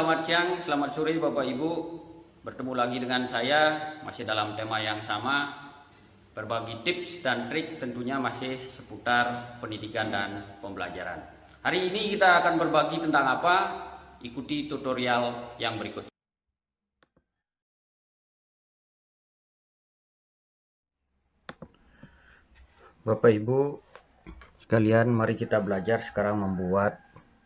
Selamat siang, selamat sore Bapak Ibu. Bertemu lagi dengan saya, masih dalam tema yang sama. Berbagi tips dan trik tentunya masih seputar pendidikan dan pembelajaran. Hari ini kita akan berbagi tentang apa? Ikuti tutorial yang berikut. Bapak Ibu sekalian, mari kita belajar sekarang membuat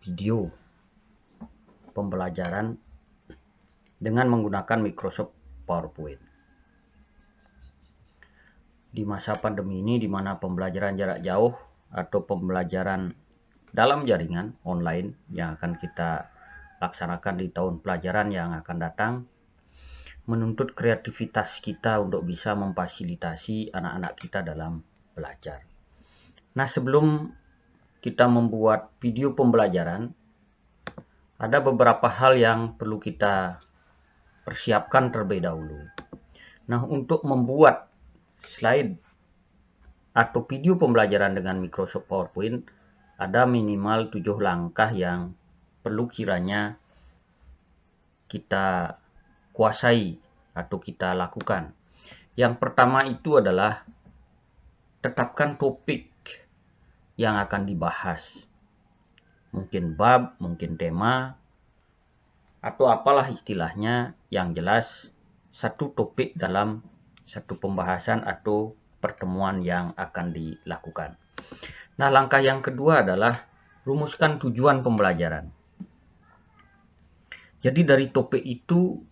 video pembelajaran dengan menggunakan Microsoft PowerPoint. Di masa pandemi ini, di mana pembelajaran jarak jauh atau pembelajaran dalam jaringan online yang akan kita laksanakan di tahun pelajaran yang akan datang, menuntut kreativitas kita untuk bisa memfasilitasi anak-anak kita dalam belajar. Nah, sebelum kita membuat video pembelajaran, ada beberapa hal yang perlu kita persiapkan terlebih dahulu. Nah, untuk membuat slide atau video pembelajaran dengan Microsoft PowerPoint, ada minimal 7 langkah yang perlu kiranya kita kuasai atau kita lakukan. Yang pertama itu adalah tetapkan topik yang akan dibahas. Mungkin bab, mungkin tema, atau apalah istilahnya, yang jelas satu topik dalam satu pembahasan atau pertemuan yang akan dilakukan. Nah, langkah yang kedua adalah rumuskan tujuan pembelajaran. Jadi dari topik itu,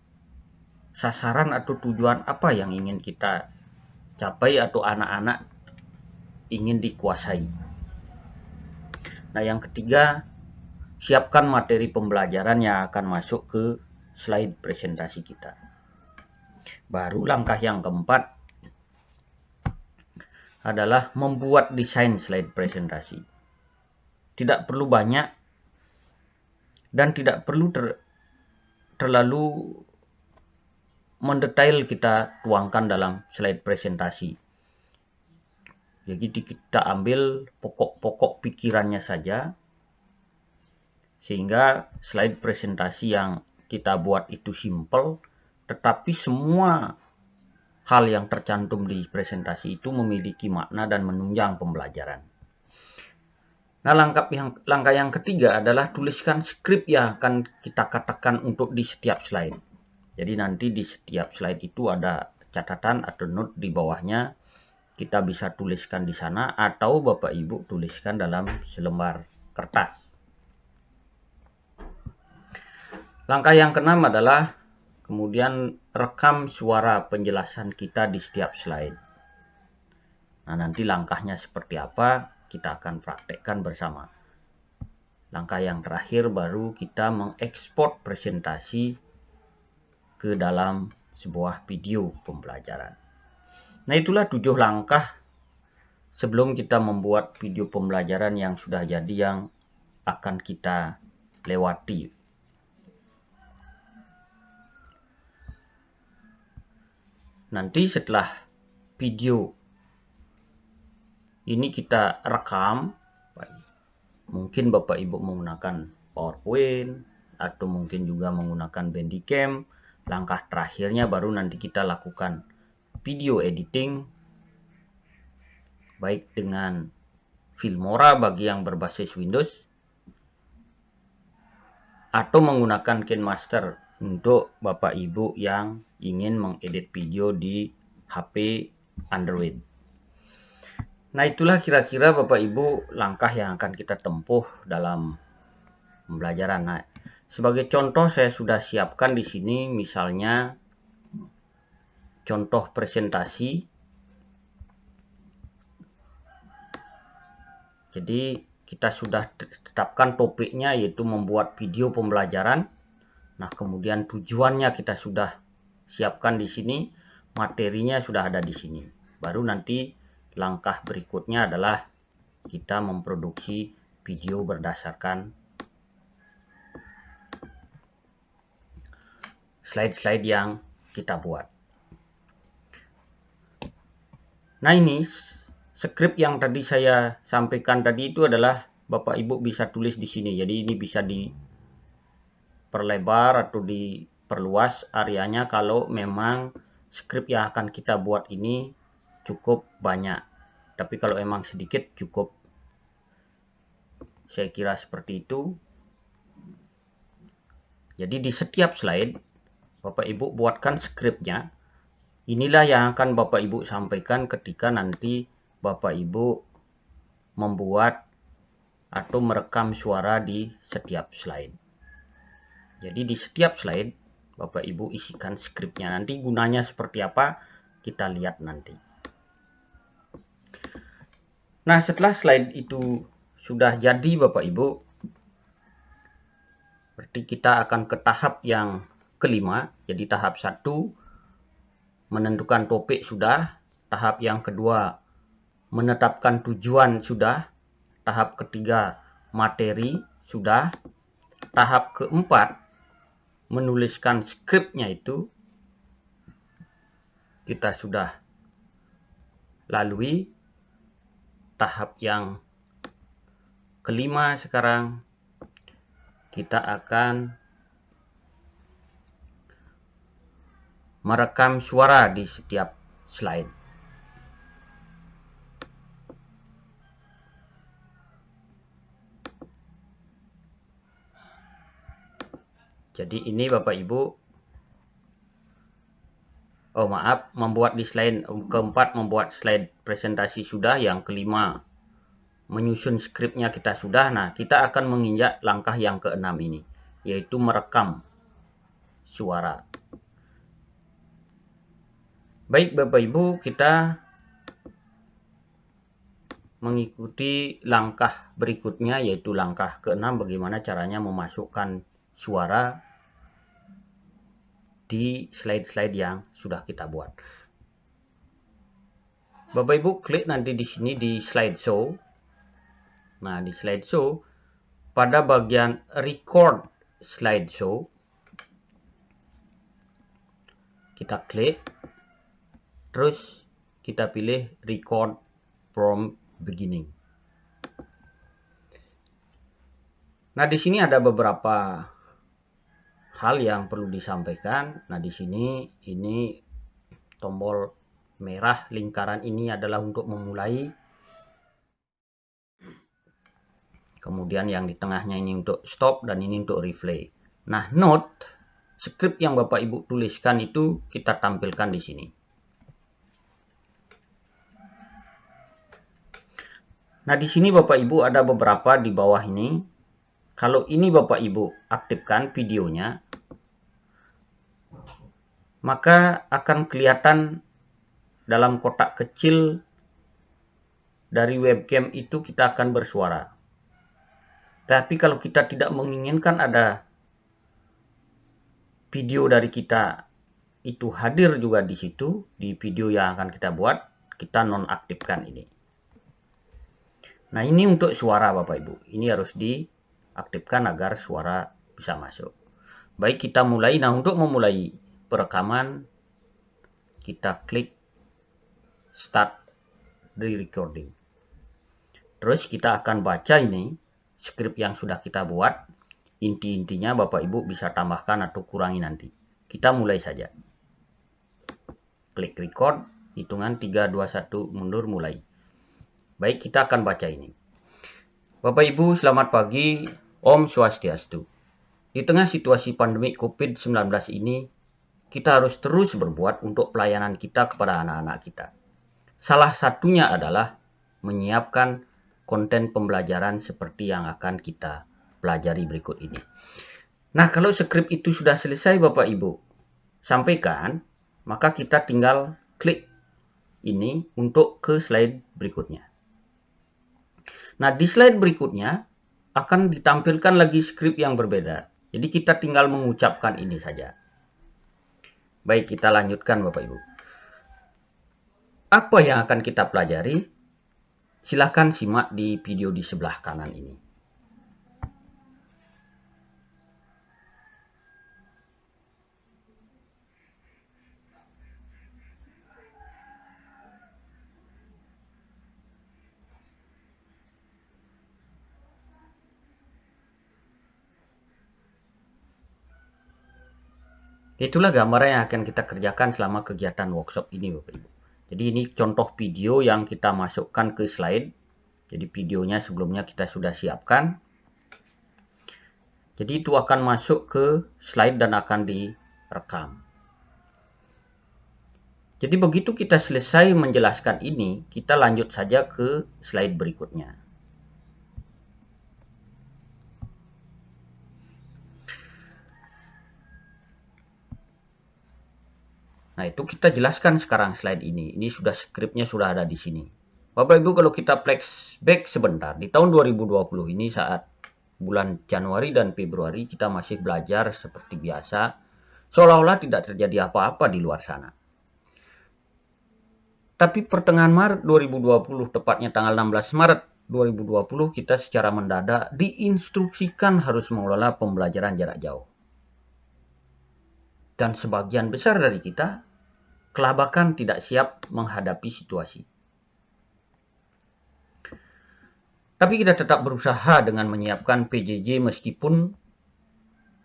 sasaran atau tujuan apa yang ingin kita capai atau anak-anak ingin dikuasai. Nah, yang ketiga, siapkan materi pembelajaran yang akan masuk ke slide presentasi kita. Baru langkah yang keempat adalah membuat desain slide presentasi. Tidak perlu banyak dan tidak perlu terlalu mendetail kita tuangkan dalam slide presentasi. Jadi kita ambil pokok-pokok pikirannya saja, sehingga slide presentasi yang kita buat itu simple, tetapi semua hal yang tercantum di presentasi itu memiliki makna dan menunjang pembelajaran. Nah, langkah yang ketiga adalah tuliskan skrip yang akan kita katakan untuk di setiap slide. Jadi nanti di setiap slide itu ada catatan atau note di bawahnya. Kita bisa tuliskan di sana atau Bapak Ibu tuliskan dalam selembar kertas. Langkah yang keenam adalah kemudian rekam suara penjelasan kita di setiap slide. Nah, nanti langkahnya seperti apa kita akan praktekkan bersama. Langkah yang terakhir baru kita mengekspor presentasi ke dalam sebuah video pembelajaran. Nah, itulah 7 langkah sebelum kita membuat video pembelajaran yang sudah jadi yang akan kita lewati. Nanti setelah video ini kita rekam, mungkin Bapak Ibu menggunakan PowerPoint atau mungkin juga menggunakan Bandicam. Langkah terakhirnya baru nanti kita lakukan video editing, baik dengan Filmora bagi yang berbasis Windows, atau menggunakan KineMaster untuk Bapak Ibu yang ingin mengedit video di HP Android. Nah, itulah kira-kira Bapak Ibu langkah yang akan kita tempuh dalam pembelajaran. Nah, sebagai contoh saya sudah siapkan di sini misalnya contoh presentasi. Jadi kita sudah tetapkan topiknya yaitu membuat video pembelajaran. Nah, kemudian tujuannya kita sudah siapkan di sini, materinya sudah ada di sini. Baru nanti langkah berikutnya adalah kita memproduksi video berdasarkan slide-slide yang kita buat. Nah, ini skrip yang tadi saya sampaikan tadi itu adalah Bapak Ibu bisa tulis di sini. Jadi ini bisa diperlebar atau diperluas areanya kalau memang skrip yang akan kita buat ini cukup banyak. Tapi kalau memang sedikit cukup. Saya kira seperti itu. Jadi di setiap slide Bapak Ibu buatkan skripnya. Inilah yang akan Bapak Ibu sampaikan ketika nanti Bapak Ibu membuat atau merekam suara di setiap slide. Jadi di setiap slide Bapak Ibu isikan skripnya. Nanti gunanya seperti apa kita lihat nanti. Nah, setelah slide itu sudah jadi Bapak Ibu, berarti kita akan ke tahap yang kelima. Jadi tahap 1 menentukan topik sudah, tahap yang kedua menetapkan tujuan sudah, tahap ketiga materi sudah, tahap keempat menuliskan skripnya itu kita sudah lalui. Tahap yang kelima sekarang kita akan merekam suara di setiap slide. Jadi ini Bapak Ibu, membuat di slide keempat membuat slide presentasi sudah, yang kelima menyusun skripnya kita sudah. Nah, kita akan menginjak langkah yang keenam ini, yaitu merekam suara. Baik Bapak Ibu, kita mengikuti langkah berikutnya, yaitu langkah keenam, bagaimana caranya memasukkan suara di slide-slide yang sudah kita buat. Bapak Ibu klik nanti di sini di slide show. Nah, di slide show pada bagian record slide show kita klik, terus kita pilih record from beginning. Nah, di sini ada beberapa hal yang perlu disampaikan. Nah, di sini ini tombol merah lingkaran ini adalah untuk memulai. Kemudian yang di tengahnya ini untuk stop dan ini untuk replay. Nah, note skrip yang Bapak Ibu tuliskan itu kita tampilkan di sini. Nah, di sini Bapak Ibu ada beberapa di bawah ini. Kalau ini Bapak Ibu aktifkan videonya, maka akan kelihatan dalam kotak kecil dari webcam itu kita akan bersuara. Tapi kalau kita tidak menginginkan ada video dari kita itu hadir juga di situ, di video yang akan kita buat, kita nonaktifkan ini. Nah, ini untuk suara Bapak Ibu. Ini harus diaktifkan agar suara bisa masuk. Baik, kita mulai. Nah, untuk memulai perekaman, kita klik start the recording. Terus kita akan baca ini skrip yang sudah kita buat. Inti-intinya Bapak Ibu bisa tambahkan atau kurangi nanti. Kita mulai saja. Klik record, hitungan 3, 2, 1, mundur, mulai. Baik, kita akan baca ini. Bapak Ibu, selamat pagi. Om Swastiastu. Di tengah situasi pandemi COVID-19 ini, kita harus terus berbuat untuk pelayanan kita kepada anak-anak kita. Salah satunya adalah menyiapkan konten pembelajaran seperti yang akan kita pelajari berikut ini. Nah, kalau skrip itu sudah selesai Bapak Ibu sampaikan, maka kita tinggal klik ini untuk ke slide berikutnya. Nah, di slide berikutnya akan ditampilkan lagi skrip yang berbeda. Jadi kita tinggal mengucapkan ini saja. Baik, kita lanjutkan Bapak Ibu. Apa yang akan kita pelajari? Silahkan simak di video di sebelah kanan ini. Itulah gambaran yang akan kita kerjakan selama kegiatan workshop ini, Bapak Ibu. Jadi ini contoh video yang kita masukkan ke slide. Jadi videonya sebelumnya kita sudah siapkan. Jadi itu akan masuk ke slide dan akan direkam. Jadi begitu kita selesai menjelaskan ini, kita lanjut saja ke slide berikutnya. Nah, itu kita jelaskan sekarang slide ini. Ini sudah skripnya sudah ada di sini. Bapak Ibu, kalau kita flashback sebentar, di tahun 2020 ini saat bulan Januari dan Februari kita masih belajar seperti biasa, seolah-olah tidak terjadi apa-apa di luar sana. Tapi pertengahan Maret 2020, tepatnya tanggal 16 Maret 2020, kita secara mendadak diinstruksikan harus mengelola pembelajaran jarak jauh. Dan sebagian besar dari kita kelabakan tidak siap menghadapi situasi. Tapi kita tetap berusaha dengan menyiapkan PJJ meskipun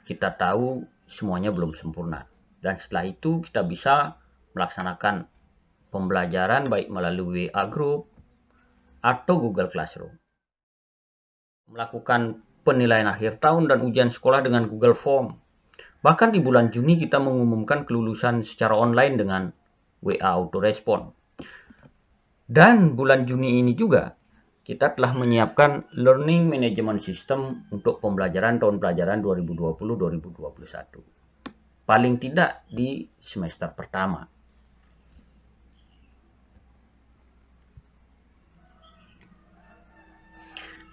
kita tahu semuanya belum sempurna. Dan setelah itu kita bisa melaksanakan pembelajaran baik melalui WA Group atau Google Classroom. Melakukan penilaian akhir tahun dan ujian sekolah dengan Google Form. Bahkan di bulan Juni kita mengumumkan kelulusan secara online dengan WA Autorespon. Dan bulan Juni ini juga kita telah menyiapkan Learning Management System untuk pembelajaran tahun pelajaran 2020-2021. Paling tidak di semester pertama.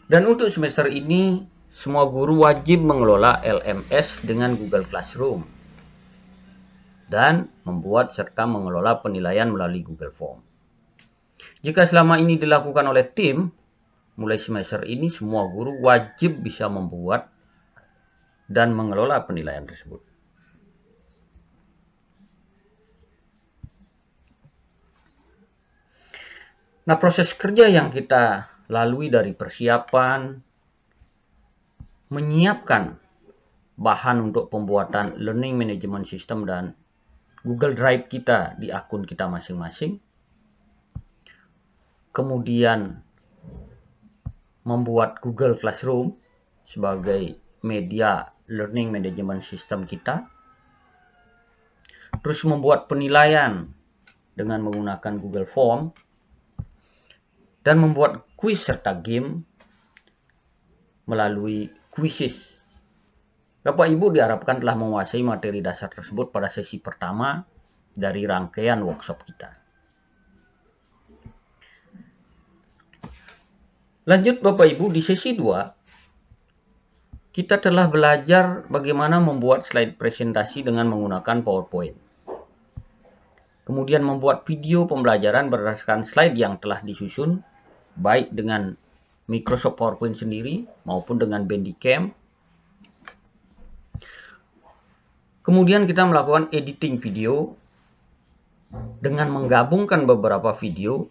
Dan untuk semester ini, semua guru wajib mengelola LMS dengan Google Classroom dan membuat serta mengelola penilaian melalui Google Form. Jika selama ini dilakukan oleh tim, mulai semester ini semua guru wajib bisa membuat dan mengelola penilaian tersebut. Nah, proses kerja yang kita lalui dari persiapan, menyiapkan bahan untuk pembuatan Learning Management System dan Google Drive kita di akun kita masing-masing. Kemudian membuat Google Classroom sebagai media Learning Management System kita. Terus membuat penilaian dengan menggunakan Google Form. Dan membuat kuis serta game melalui Quizzes. Bapak Ibu diharapkan telah menguasai materi dasar tersebut pada sesi pertama dari rangkaian workshop kita. Lanjut Bapak Ibu, di sesi 2 kita telah belajar bagaimana membuat slide presentasi dengan menggunakan PowerPoint. Kemudian membuat video pembelajaran berdasarkan slide yang telah disusun baik dengan Microsoft PowerPoint sendiri maupun dengan Bandicam. Kemudian kita melakukan editing video dengan menggabungkan beberapa video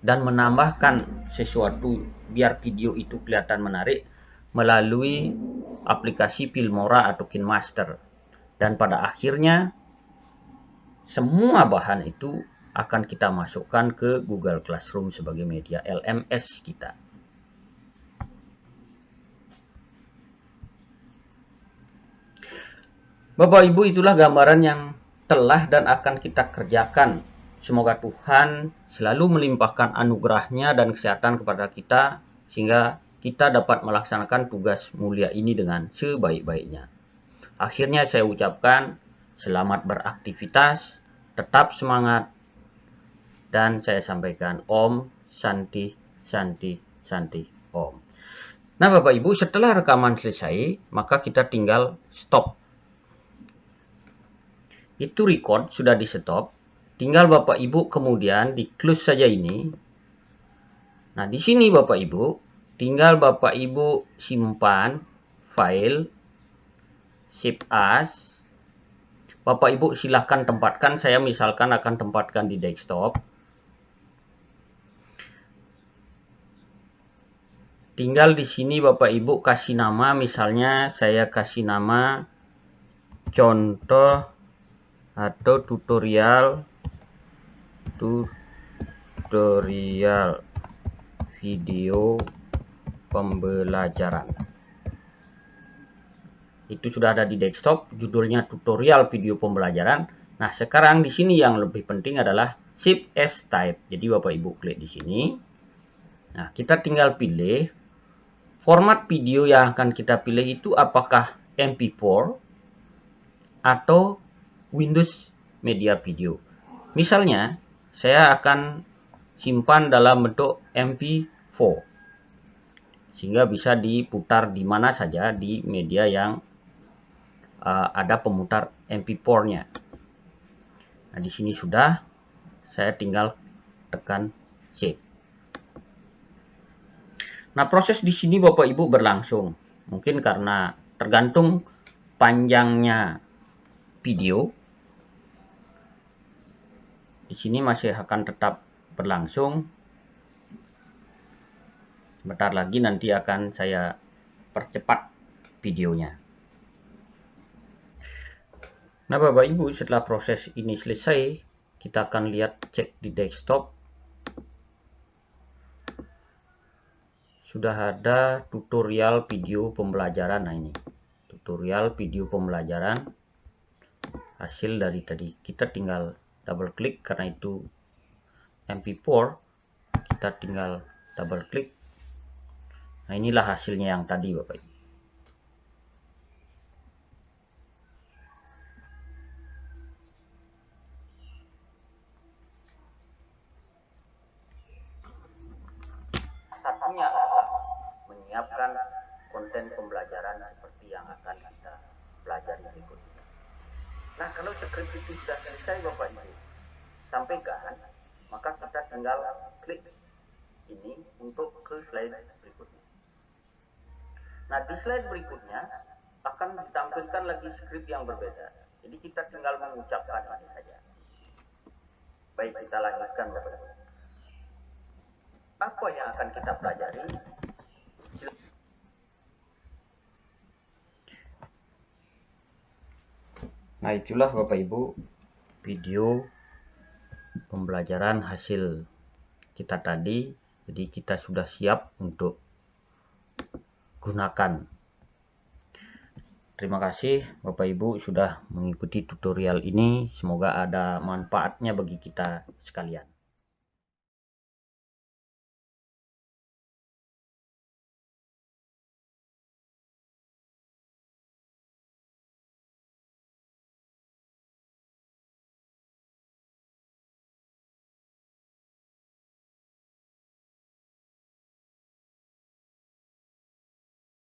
dan menambahkan sesuatu biar video itu kelihatan menarik melalui aplikasi Filmora atau KineMaster. Dan pada akhirnya semua bahan itu akan kita masukkan ke Google Classroom sebagai media LMS kita. Bapak Ibu, itulah gambaran yang telah dan akan kita kerjakan. Semoga Tuhan selalu melimpahkan anugerahnya dan kesehatan kepada kita sehingga kita dapat melaksanakan tugas mulia ini dengan sebaik-baiknya. Akhirnya saya ucapkan selamat beraktivitas, tetap semangat, dan saya sampaikan Om Santi Santi Santi Om. Nah Bapak Ibu, setelah rekaman selesai, maka kita tinggal stop. Itu record sudah di stop. Tinggal Bapak Ibu kemudian di close saja ini. Nah di sini Bapak Ibu, tinggal Bapak Ibu simpan file, save as. Bapak Ibu silahkan tempatkan, saya misalkan akan tempatkan di desktop. Tinggal di sini Bapak Ibu kasih nama, misalnya saya kasih nama contoh atau tutorial video pembelajaran. Itu sudah ada di desktop, judulnya tutorial video pembelajaran. Nah, sekarang di sini yang lebih penting adalah Shift S type. Jadi Bapak Ibu klik di sini. Nah, kita tinggal pilih format video yang akan kita pilih itu apakah MP4 atau Windows Media Video. Misalnya, saya akan simpan dalam bentuk MP4 sehingga bisa diputar di mana saja di media yang ada pemutar MP4-nya. Nah, di sini sudah, saya tinggal tekan save. Nah, proses di sini Bapak Ibu berlangsung. Mungkin karena tergantung panjangnya video. Di sini masih akan tetap berlangsung. Sebentar lagi nanti akan saya percepat videonya. Nah, Bapak Ibu, setelah proses ini selesai, kita akan lihat cek di desktop. Sudah ada tutorial video pembelajaran. Nah, ini tutorial video pembelajaran hasil dari tadi. Kita tinggal double klik karena itu MP4. Kita tinggal double klik. Nah, inilah hasilnya yang tadi, Bapak Ibu. Satunya adalah menyiapkan konten pembelajaran seperti yang akan kita pelajari berikutnya. Nah, kalau skrip itu sudah selesai Bapak Ibu sampaikan, maka kita tinggal klik ini untuk ke slide berikutnya. Nah, di slide berikutnya akan ditampilkan lagi skrip yang berbeda. Jadi kita tinggal mengucapkan ini saja. Baik, kita lanjutkan Bapak Ibu. Apa yang akan kita pelajari? Nah, itulah Bapak Ibu video pembelajaran hasil kita tadi. Jadi kita sudah siap untuk gunakan. Terima kasih Bapak Ibu sudah mengikuti tutorial ini. Semoga ada manfaatnya bagi kita sekalian.